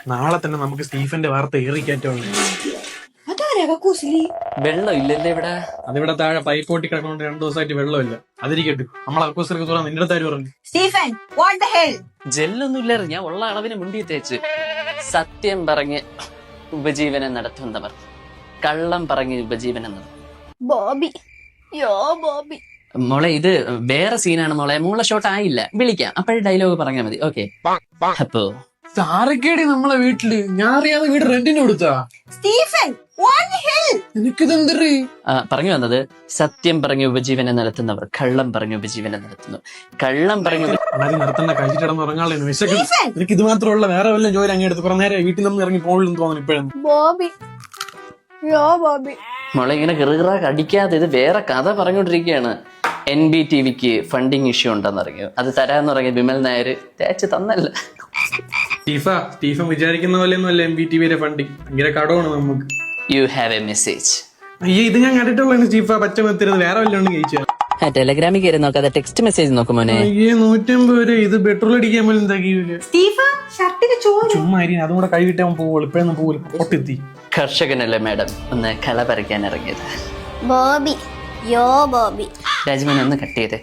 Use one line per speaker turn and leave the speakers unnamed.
നാളെ തന്നെ നമുക്ക് സ്റ്റീഫന്റെ വാർത്ത ഏറിക്കയറ്റമാണ്.
വെള്ളം ഇല്ലല്ലേ ഇവിടെ?
അതിവിടെ താഴെ പൈപ്പ് പൊട്ടി കിടക്കൊണ്ട് 2 ദിവസമായിട്ട് വെള്ളമില്ല. അതിരിക്കട്ടെ, നമ്മൾ അക്കൂസർക്ക് തുറന്ന് നിന്റെ അടുത്താര് പറഞ്ഞു?
Stephen, what the hell?
ജെല്ലൊന്നും ഇല്ലായിരുന്നു, ഞാൻ ഉള്ള അളവിന് മുണ്ടി തേച്ച്. സത്യം പറഞ്ഞ് ഉപജീവനം നടത്തുന്നവർ കള്ളം പറഞ്ഞ് ഉപജീവനം നടത്തും.
ബോബി, യോ ബോബി.
മോളെ ഇത് വേറെ സീനാണ് മോളെ, മോളെ ഷോട്ട് ആയില്ല, വിളിക്കാം അപ്പോഴേ ഡയലോഗ് പറഞ്ഞാൽ മതി. ഓക്കെ. അപ്പോ
ആരൊക്കെയാടി നമ്മളെ വീട്ടില്? ഞാൻ അറിയാതെ വീട് റെന്റിന് കൊടുത്താ.
Stephen, what the hell?
എനിക്കിതെന്തറി?
പറഞ്ഞു വന്നത്, സത്യം പറഞ്ഞ് ഉപജീവനം നടത്തുന്നവർ കള്ളം പറഞ്ഞ് ഉപജീവനം നടത്തുന്നു. കള്ളം പറഞ്ഞു
നിർത്തണ്ട, കഴിച്ചിടന്ന് ഉറങ്ങാനുള്ള വിശക്ക്. എനിക്ക് ഇത് മാത്രമുള്ള വേറെ വല്ല ജോലി അങ്ങ് എടുത്ത് കുറെ നേരം വീട്ടിൽ നിന്ന് ഇറങ്ങി പോകണമെന്ന് തോന്നുന്നു ഇപ്പോഴും.
ബോബി, യോ ബോബി.
മോളെ ഇങ്ങനെ ഗിറുകിറ കടിക്കാതെ, ഇത് വേറെ കഥ പറഞ്ഞുകൊണ്ടിരിക്കുകയാണ്. NBTVക്ക് ഫണ്ടിങ് ഇഷ്യൂ ഉണ്ടെന്ന് അറിഞ്ഞു, അത് തരാന്ന് പറഞ്ഞ വിമൽ നായർ തേച്ച് തന്നല്ല.
സ്റ്റീഫൻ വിചാരിക്കുന്ന പോലെയൊന്നും അല്ല MBTV ഫണ്ടിങ്, ഭയങ്കര കടമാണ് നമുക്ക്.
You have A message.
അയ്യേ, ഇത് ഞാൻ കണ്ടിട്ടുള്ള സ്റ്റീഫ പച്ച മെത്തിരുന്നത് വേറെ വല്ലോണ്ട് കഴിച്ചാൽ.
ടെലഗ്രാമിൽ കയറി നോക്കാതെ ടെക്സ്റ്റ് മെസ്സേജ് നോക്കും മോനെ.
അയ്യേ, 150 രൂപ. ഇത് പെട്രോൾ അടിക്കാൻ പോലും എന്താക്കിയില്ല.
സ്റ്റീഫൻ, ഷർട്ടിന് ചോര.
ചുമ്മാ ആയിരിക്കും, അതും കൂടെ കഴുകിട്ടേ പോവുള്ളൂ. ഇപ്പഴൊന്നും പോവില്ല, പൊട്ടെത്തി.
കർഷകനല്ലേ മാഡം ഒന്ന് കള പറിക്കാൻ ഇറങ്ങിയത്.
ബോബി, യോ ബോബി.
രാജ്മോനെ ഒന്ന് കട്ട് ചെയ്തേ.